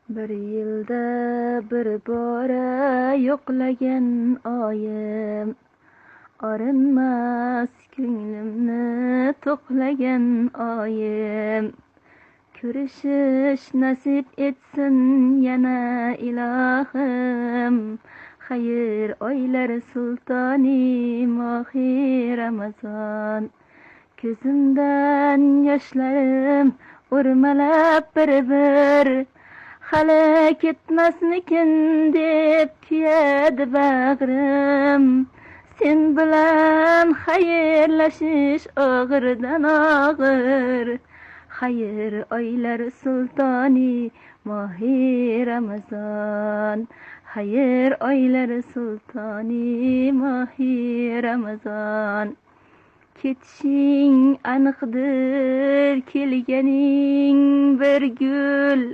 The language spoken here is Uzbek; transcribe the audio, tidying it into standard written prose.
Bir yilda bir bora yo'qlagan oyim, arinmas ko'nglimni to'qlagan oyim. Ko'rishish nasib etsin yana ilohim, xayr oylar sultoni mohi Ramazon. Ko'zimdan yoshlarim o'rmalab bir hali ketmasmikin deb kuyadi bag'rim. Sen bilan xayrlashish og'irdan og'ir, xayr oylar sultoni mohi Ramazon. Xayr oylar sultoni mohi Ramazon. Ketishing aniqdir, kelganing bir gul.